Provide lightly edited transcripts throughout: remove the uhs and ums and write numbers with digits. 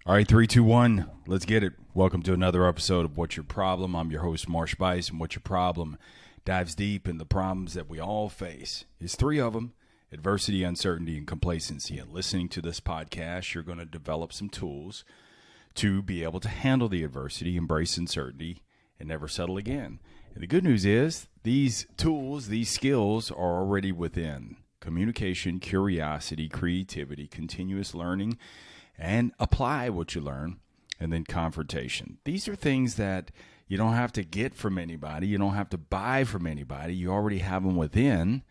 All right, three, two, one. Let's get it. Welcome to another episode of What's Your Problem? I'm your host, Marsh, Buice, and What's Your Problem dives deep in the problems that we all face. There's three of them: adversity, uncertainty, and complacency. And listening to this podcast, you're going to develop some tools to be able to handle the adversity, embrace uncertainty, and never settle again. And the good news is these tools, these skills are already within: communication, curiosity, creativity, continuous learning, and apply what you learn, and then confrontation. These are things that you don't have to get from anybody. You don't have to buy from anybody. You already have them within,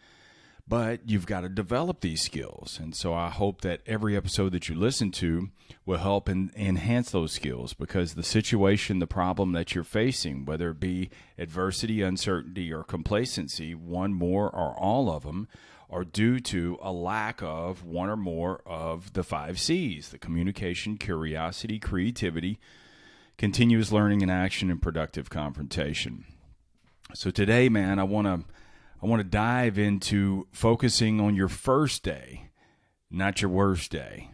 but you've got to develop these skills. And so I hope that every episode that you listen to will help enhance those skills, because the situation, the problem that you're facing, whether it be adversity, uncertainty, or complacency, one, more, or all of them, are due to a lack of one or more of the 5 C's: the communication, curiosity, creativity, continuous learning and action, and productive confrontation. So today, man, I want to dive into focusing on your first day, not your worst day.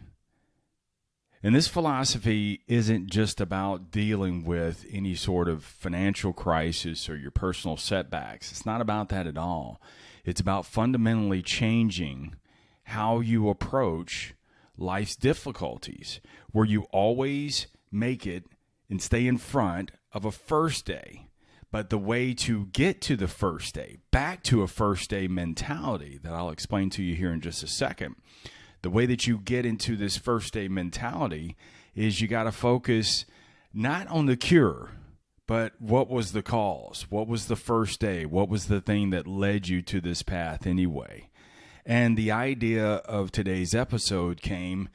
And this philosophy isn't just about dealing with any sort of financial crisis or your personal setbacks. It's not about that at all. It's about fundamentally changing how you approach life's difficulties, where you always make it and stay in front of a first day. But the way to get to the first day, back to a first day mentality that I'll explain to you here in just a second, the way that you get into this first day mentality is you got to focus not on the cure, but what was the cause? What was the first day? What was the thing that led you to this path anyway? And the idea of today's episode came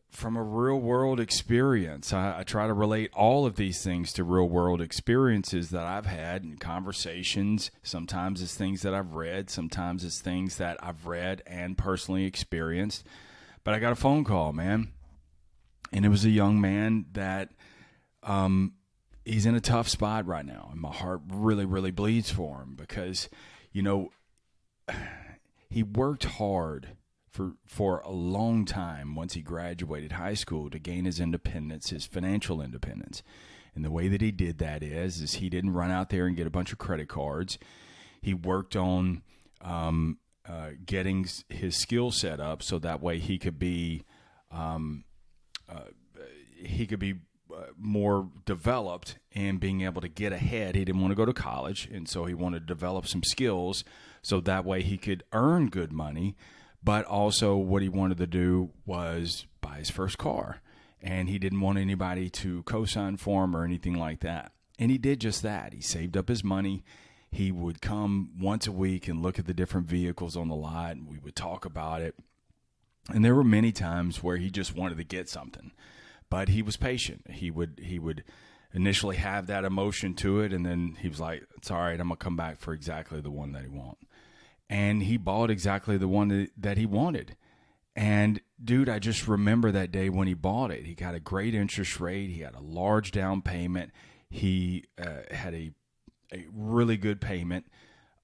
from a real world experience. I try to relate all of these things to real world experiences that I've had in conversations. Sometimes it's things that I've read. Sometimes it's things that I've read and personally experienced. But I got a phone call, man. And it was a young man that, he's in a tough spot right now, and my heart really, really bleeds for him because, he worked hard for a long time once he graduated high school to gain his independence, his financial independence. And the way that he did that is he didn't run out there and get a bunch of credit cards. He worked on getting his skill set up so that way he could be more developed in being able to get ahead. He didn't want to go to college, and so he wanted to develop some skills so that way he could earn good money. But also what he wanted to do was buy his first car, and he didn't want anybody to co-sign for him or anything like that. And he did just that. He saved up his money. He would come once a week and look at the different vehicles on the lot, and we would talk about it. And there were many times where he just wanted to get something, but he was patient. He would initially have that emotion to it, and then he was like, it's all right, I'm going to come back for exactly the one that he wants. And he bought exactly the one that he wanted. And, dude, I just remember that day when he bought it. He got a great interest rate. He had a large down payment. He had a really good payment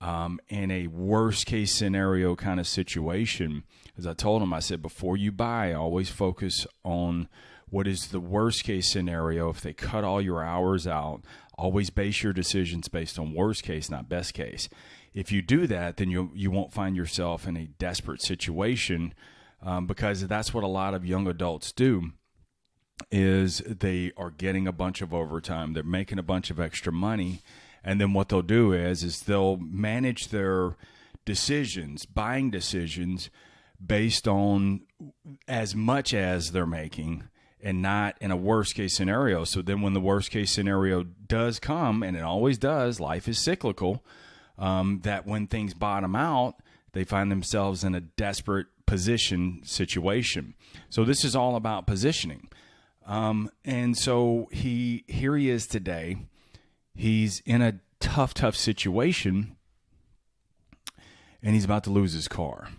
in a worst-case scenario kind of situation. As I told him, I said, before you buy, always focus on what is the worst-case scenario. If they cut all your hours out, always base your decisions based on worst case, not best case. If you do that, then you won't find yourself in a desperate situation, because that's what a lot of young adults do. Is they are getting a bunch of overtime, they're making a bunch of extra money, and then what they'll do is they'll manage their decisions, buying decisions, based on as much as they're making and not in a worst case scenario. So then when the worst case scenario does come, and it always does, life is cyclical, that when things bottom out, they find themselves in a desperate situation. So this is all about positioning. And so here he is today. He's in a tough situation, and he's about to lose his car.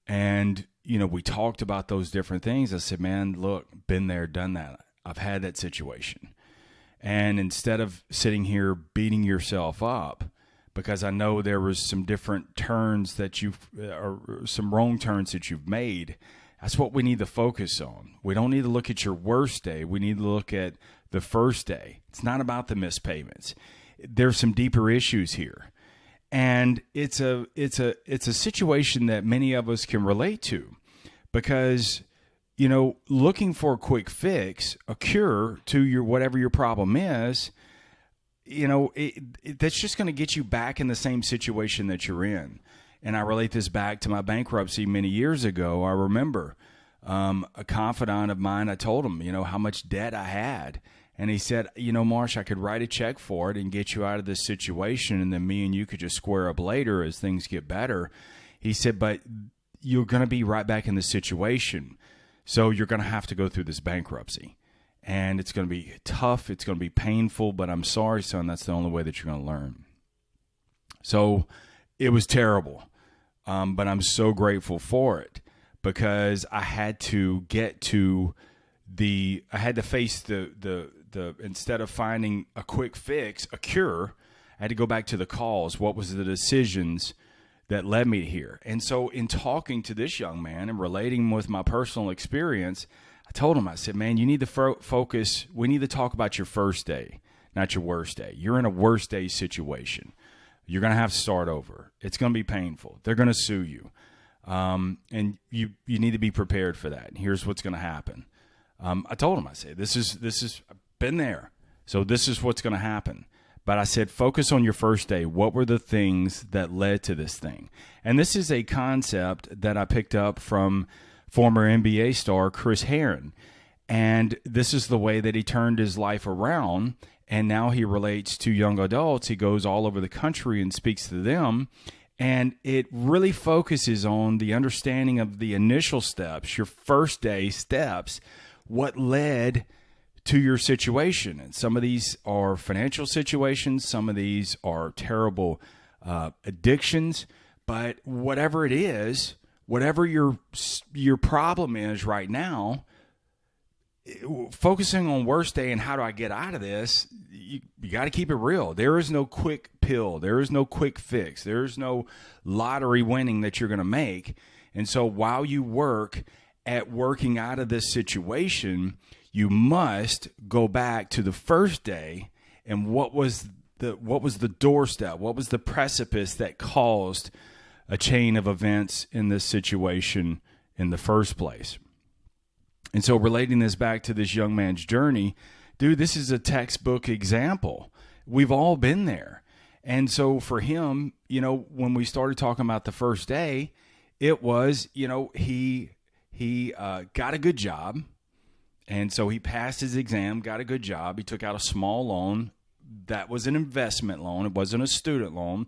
And, we talked about those different things. I said, man, look, been there, done that. I've had that situation. And instead of sitting here beating yourself up, because I know there was some different turns that or some wrong turns that you've made, That's what we need to focus on. We don't need to look at your worst day. We need to look at the first day. It's not about the missed payments. There's some deeper issues here. And it's a situation that many of us can relate to, because, looking for a quick fix, a cure to your whatever your problem is, that's just going to get you back in the same situation that you're in. And I relate this back to my bankruptcy many years ago. I remember a confidant of mine, I told him, how much debt I had. And he said, Marsh, I could write a check for it and get you out of this situation, and then me and you could just square up later as things get better. He said, but you're going to be right back in this situation. So you're going to have to go through this bankruptcy. And it's going to be tough. It's going to be painful. But I'm sorry, son, that's the only way that you're going to learn. So it was terrible. But I'm so grateful for it, because I had to face the instead of finding a quick fix, a cure, I had to go back to the cause. What was the decisions that led me here? And so in talking to this young man and relating with my personal experience, I told him, I said, man, you need to focus. We need to talk about your first day, not your worst day. You're in a worst day situation. You're going to have to start over. It's going to be painful. They're going to sue you. And you need to be prepared for that. And here's what's going to happen. I told him, I said, this is, I've been there. So this is what's going to happen. But I said, focus on your first day. What were the things that led to this thing? And this is a concept that I picked up from former NBA star Chris Herron. And this is the way that he turned his life around. And now he relates to young adults. He goes all over the country and speaks to them. And it really focuses on the understanding of the initial steps, your first day steps, what led to your situation. And some of these are financial situations. Some of these are terrible addictions. But whatever it is, whatever your problem is right now, focusing on worst day and how do I get out of this, you got to keep it real. There is no quick pill. There is no quick fix. There is no lottery winning that you're going to make. And so while you work at working out of this situation, you must go back to the first day and what was the doorstep? What was the precipice that caused a chain of events in this situation in the first place? And so relating this back to this young man's journey, dude, this is a textbook example. We've all been there. And so for him, when we started talking about the first day, it was, he got a good job. And so he passed his exam, got a good job. He took out a small loan. That was an investment loan. It wasn't a student loan,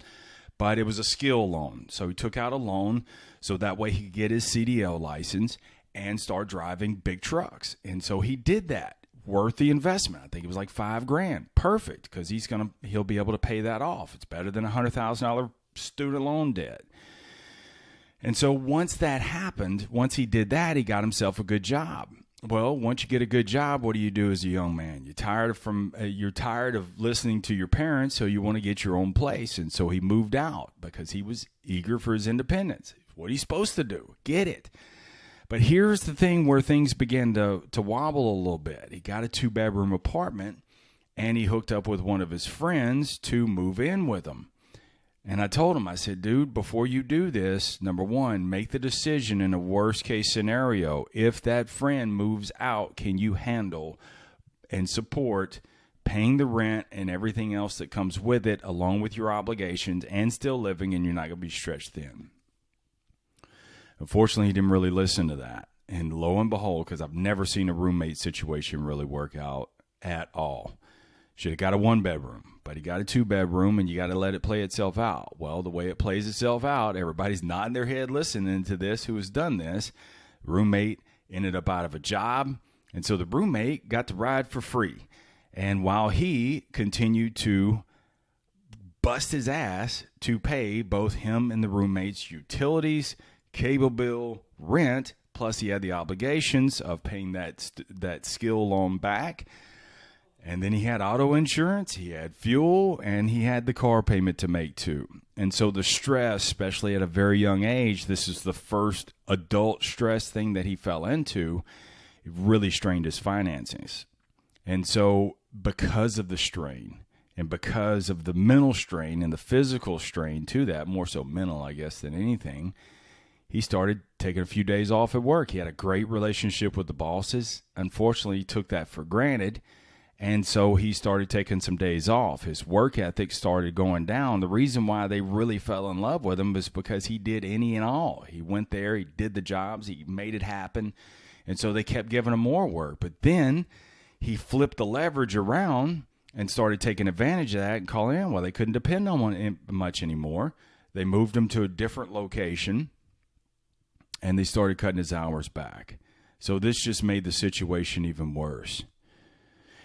but it was a skill loan. So he took out a loan so that way he could get his CDL license and start driving big trucks. And so he did that. Worth the investment. I think it was like $5,000. Perfect, because he'll be able to pay that off. It's better than $100,000 student loan debt. And so once that happened, once he did that, he got himself a good job. Well, once you get a good job, what do you do as a young man? You're tired of listening to your parents, so you want to get your own place. And so he moved out because he was eager for his independence. What are you supposed to do? Get it. But here's the thing where things began to wobble a little bit. He got a 2-bedroom apartment, and he hooked up with one of his friends to move in with him. And I told him, I said, dude, before you do this, number one, make the decision in a worst-case scenario. If that friend moves out, can you handle and support paying the rent and everything else that comes with it, along with your obligations, and still living, and you're not going to be stretched thin? Unfortunately, he didn't really listen to that. And lo and behold, because I've never seen a roommate situation really work out at all. Should have got a 1-bedroom, but he got a 2-bedroom, and you got to let it play itself out. Well, the way it plays itself out, everybody's nodding their head listening to this who has done this. Roommate ended up out of a job, and so the roommate got to ride for free. And while he continued to bust his ass to pay both him and the roommate's utilities, cable bill, rent, plus he had the obligations of paying that skill loan back. And then he had auto insurance, he had fuel, and he had the car payment to make too. And so the stress, especially at a very young age, this is the first adult stress thing that he fell into, it really strained his finances. And so because of the strain and because of the mental strain and the physical strain to that, more so mental, I guess, than anything, he started taking a few days off at work. He had a great relationship with the bosses. Unfortunately, he took that for granted. And so he started taking some days off. His work ethic started going down. The reason why they really fell in love with him was because he did any and all. He went there, he did the jobs, he made it happen. And so they kept giving him more work. But then he flipped the leverage around and started taking advantage of that and calling in. Well, they couldn't depend on him much anymore. They moved him to a different location, and they started cutting his hours back. So this just made the situation even worse.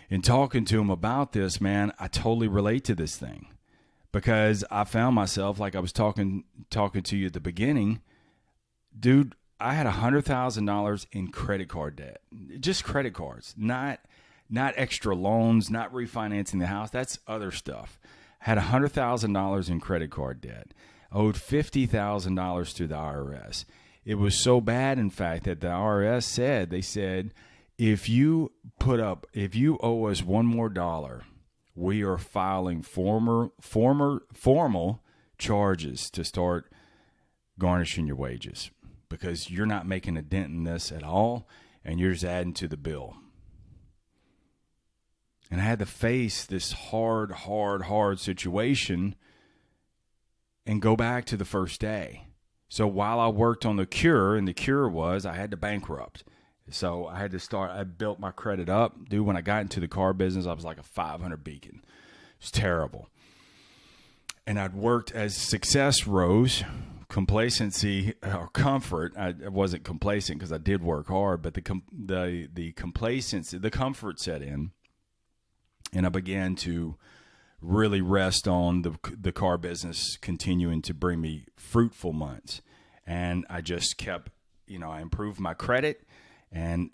In talking to him about this, man, I totally relate to this thing because I found myself, like I was talking to you at the beginning, dude, I had $100,000 in credit card debt, just credit cards, not extra loans, not refinancing the house. That's other stuff. I had $100,000 in credit card debt, owed $50,000 to the IRS. It was so bad, in fact, that the IRS said, if you owe us one more dollar, we are filing formal charges to start garnishing your wages because you're not making a dent in this at all, and you're just adding to the bill. And I had to face this hard situation and go back to the first day. So while I worked on the cure, and the cure was I had to bankrupt. So I had to start, I built my credit up. Dude, when I got into the car business, I was like a 500 beacon. It was terrible. And I'd worked as success rose, complacency or comfort. I wasn't complacent because I did work hard, but the complacency, the comfort set in. And I began to really rest on the car business continuing to bring me fruitful months. And I just kept, I improved my credit. And,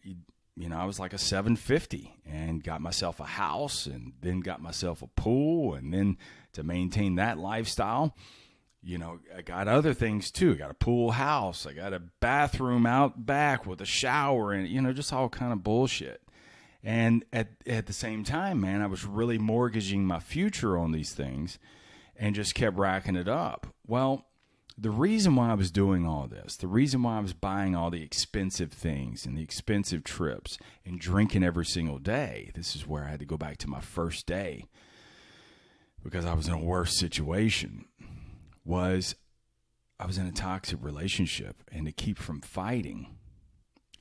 I was like a 750 and got myself a house and then got myself a pool. And then to maintain that lifestyle, I got other things too. I got a pool house. I got a bathroom out back with a shower and, just all kind of bullshit. And at the same time, man, I was really mortgaging my future on these things and just kept racking it up. Well, the reason why I was doing all this, the reason why I was buying all the expensive things and the expensive trips and drinking every single day, this is where I had to go back to my first day because I was in a worse situation, was I was in a toxic relationship. And to keep from fighting,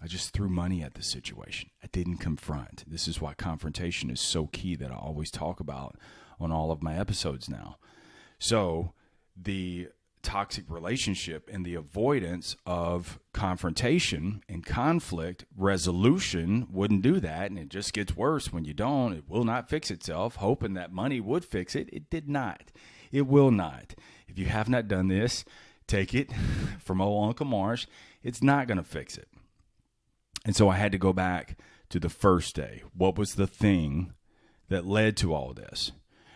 I just threw money at the situation. I didn't confront. This is why confrontation is so key that I always talk about on all of my episodes now. So the toxic relationship and the avoidance of confrontation and conflict resolution wouldn't do that. And it just gets worse when you don't. It will not fix itself, hoping that money would fix it. It did not. It will not. If you have not done this, take it from old Uncle Marsh. It's not going to fix it. And so I had to go back to the first day. What was the thing that led to all this?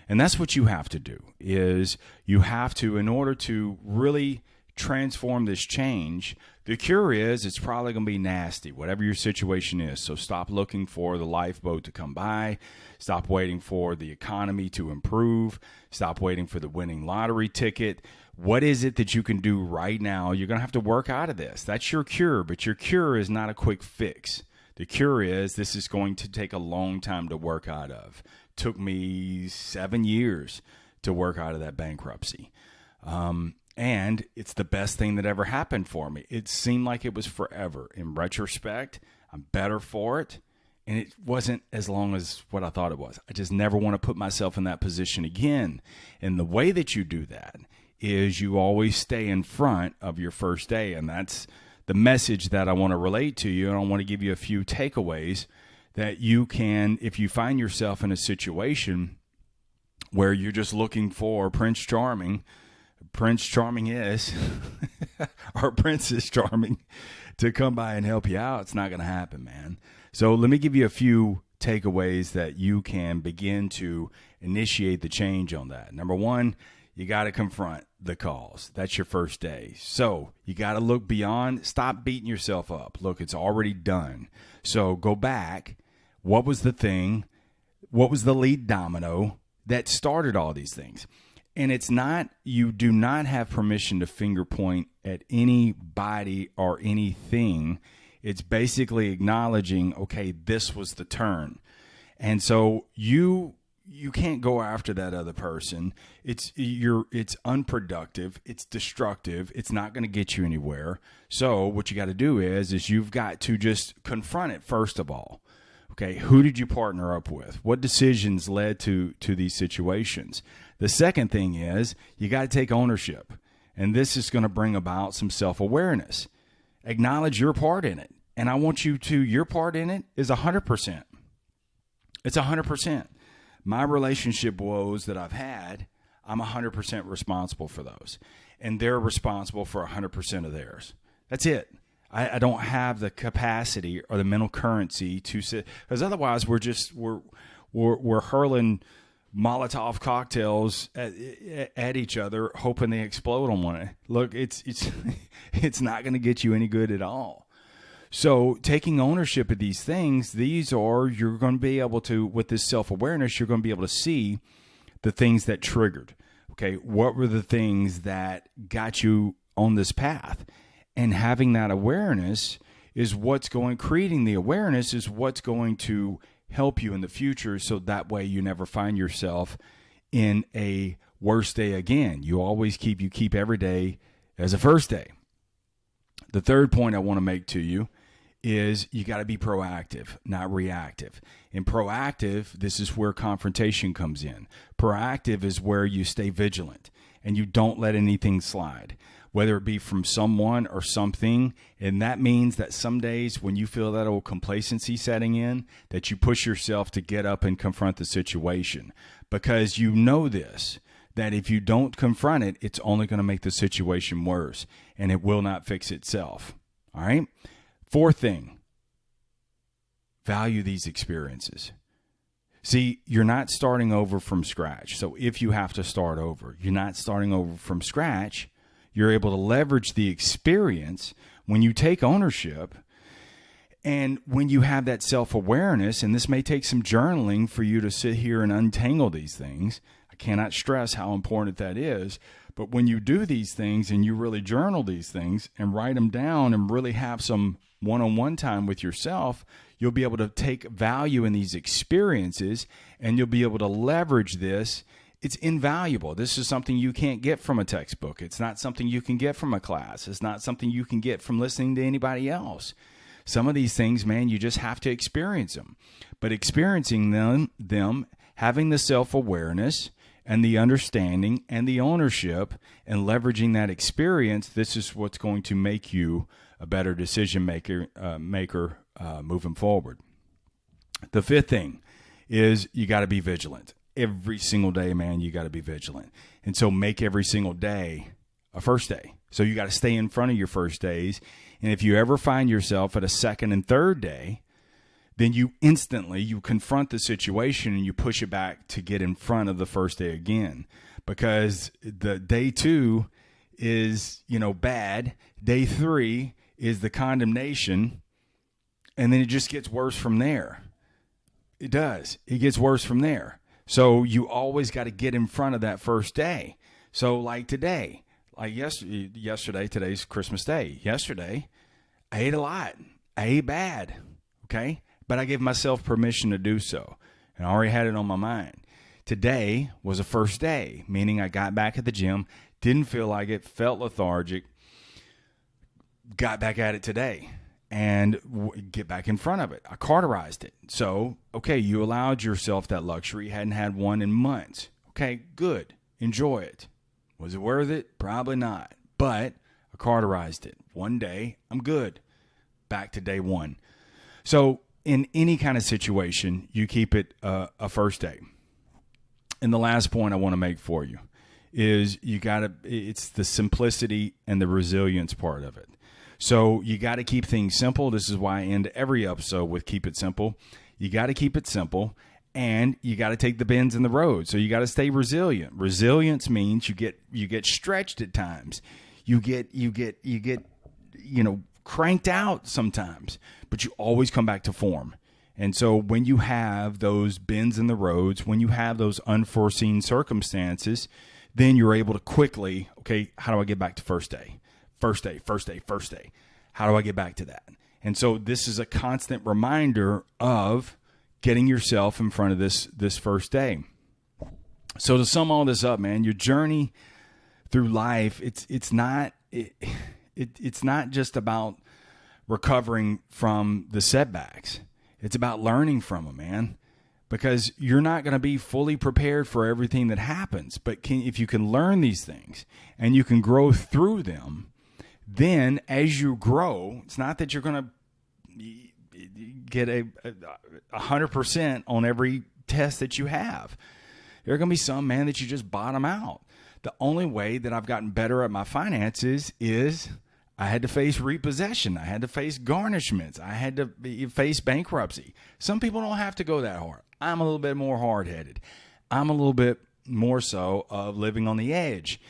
And that's what you have to do, is you have to, in order to really transform this change, the cure is it's probably going to be nasty, whatever your situation is. So stop looking for the lifeboat to come by. Stop waiting for the economy to improve. Stop waiting for the winning lottery ticket. What is it that you can do right now? You're going to have to work out of this. That's your cure, but your cure is not a quick fix. The cure is this is going to take a long time to work out of. Took me 7 years to work out of that bankruptcy. And it's the best thing that ever happened for me. It seemed like it was forever. In retrospect, I'm better for it. And it wasn't as long as what I thought it was. I just never want to put myself in that position again. And the way that you do that is you always stay in front of your first day. And that's the message that I want to relate to you. And I want to give you a few takeaways that you can, if you find yourself in a situation where you're just looking for Prince Charming is, or Princess Charming to come by and help you out, it's not going to happen, man. So let me give you a few takeaways that you can begin to initiate the change on that. Number one, you got to confront the cause. That's your first day. So you got to look beyond. Stop beating yourself up. Look, it's already done. So go back. What was the thing? What was the lead domino that started all these things? And it's not, you do not have permission to finger point at anybody or anything. It's basically acknowledging, okay, this was the turn. And so you can't go after that other person. It's unproductive. It's destructive. It's not going to get you anywhere. So what you got to do is you've got to just confront it first of all. Okay, who did you partner up with? What decisions led to these situations? The second thing is you got to take ownership. And this is going to bring about some self-awareness. Acknowledge your part in it. And I want you to, your part in it is 100%. It's 100%. My relationship woes that I've had, I'm 100% responsible for those. And they're responsible for 100% of theirs. That's it. I don't have the capacity or the mental currency to sit, because otherwise we're hurling Molotov cocktails at each other, hoping they explode on one. Look, it's it's not going to get you any good at all. So taking ownership of these things, you're going to be able to, with this self-awareness, you're going to be able to see the things that triggered. Okay, what were the things that got you on this path? And having that awareness is creating the awareness is what's going to help you in the future, so that way you never find yourself in a worse day again. You keep every day as a first day. The third point I want to make to you is you got to be proactive, not reactive. In proactive, this is where confrontation comes in. Proactive is where you stay vigilant and you don't let anything slide, whether it be from someone or something. And that means that some days when you feel that old complacency setting in, that you push yourself to get up and confront the situation, because you know this, that if you don't confront it, it's only going to make the situation worse and it will not fix itself. All right. Fourth thing, value these experiences. See, you're not starting over from scratch. So if you have to start over, you're not starting over from scratch. You're able to leverage the experience when you take ownership and when you have that self-awareness. And this may take some journaling for you to sit here and untangle these things. I cannot stress how important that is. But when you do these things and you really journal these things and write them down and really have some one-on-one time with yourself, you'll be able to take value in these experiences and you'll be able to leverage this. It's invaluable. This is something you can't get from a textbook. It's not something you can get from a class. It's not something you can get from listening to anybody else. Some of these things, man, you just have to experience them. But experiencing them, having the self-awareness and the understanding and the ownership and leveraging that experience, this is what's going to make you a better decision maker moving forward. The fifth thing is you got to be vigilant. Every single day, man, you got to be vigilant. And so make every single day a first day. So you got to stay in front of your first days. And if you ever find yourself at a second and third day, then you confront the situation and you push it back to get in front of the first day again. Because the day two is, bad. Day three is the condemnation. And then it just gets worse from there. It does. It gets worse from there. So you always got to get in front of that first day. So like today, like yesterday, today's Christmas Day. Yesterday, I ate a lot. I ate bad. Okay. But I gave myself permission to do so. And I already had it on my mind. Today was a first day, meaning I got back at the gym, didn't feel like it, felt lethargic, got back at it today and get back in front of it. I cauterized it. So, okay, you allowed yourself that luxury. Hadn't had one in months. Okay, good. Enjoy it. Was it worth it? Probably not. But I cauterized it. One day, I'm good. Back to day one. So in any kind of situation, you keep it a first day. And the last point I want to make for you is it's the simplicity and the resilience part of it. So you got to keep things simple. This is why I end every episode with keep it simple. You got to keep it simple, and you got to take the bends in the road. So you got to stay resilient. Resilience means you get stretched at times. You get cranked out sometimes, but you always come back to form. And so when you have those bends in the roads, when you have those unforeseen circumstances, then you're able to quickly, okay, how do I get back to first day? First day. How do I get back to that? And so this is a constant reminder of getting yourself in front of this first day. So to sum all this up, man, your journey through life, it's not just about recovering from the setbacks. It's about learning from them, man, because you're not going to be fully prepared for everything that happens. But if you can learn these things and you can grow through them, then as you grow, it's not that you're going to get 100% on every test that you have. There are going to be some, man, that you just bottom out. The only way that I've gotten better at my finances is I had to face repossession. I had to face garnishments. I had to face bankruptcy. Some people don't have to go that hard. I'm a little bit more hard-headed. I'm a little bit more so of living on the edge.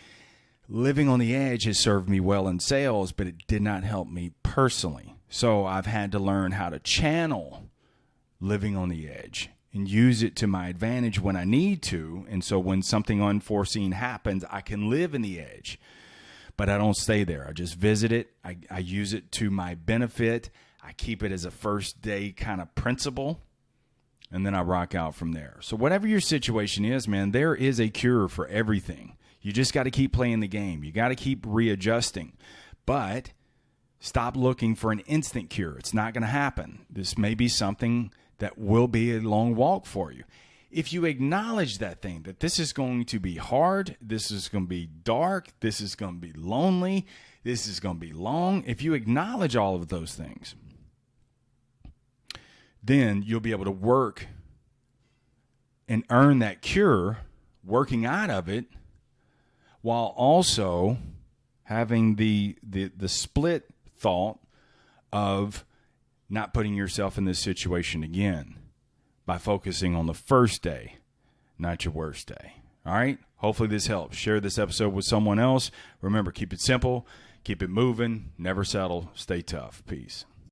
Living on the edge has served me well in sales, but it did not help me personally. So I've had to learn how to channel living on the edge and use it to my advantage when I need to. And so when something unforeseen happens, I can live in the edge. But I don't stay there. I just visit it. I use it to my benefit. I keep it as a first day kind of principle. And then I rock out from there. So whatever your situation is, man, there is a cure for everything. You just got to keep playing the game. You got to keep readjusting. But stop looking for an instant cure. It's not going to happen. This may be something that will be a long walk for you. If you acknowledge that thing, that this is going to be hard, this is going to be dark, this is going to be lonely, this is going to be long. If you acknowledge all of those things, then you'll be able to work and earn that cure, working out of it, while also having the split thought of not putting yourself in this situation again by focusing on the first day, not your worst day. All right? Hopefully this helps. Share this episode with someone else. Remember, keep it simple, keep it moving, never settle, stay tough. Peace.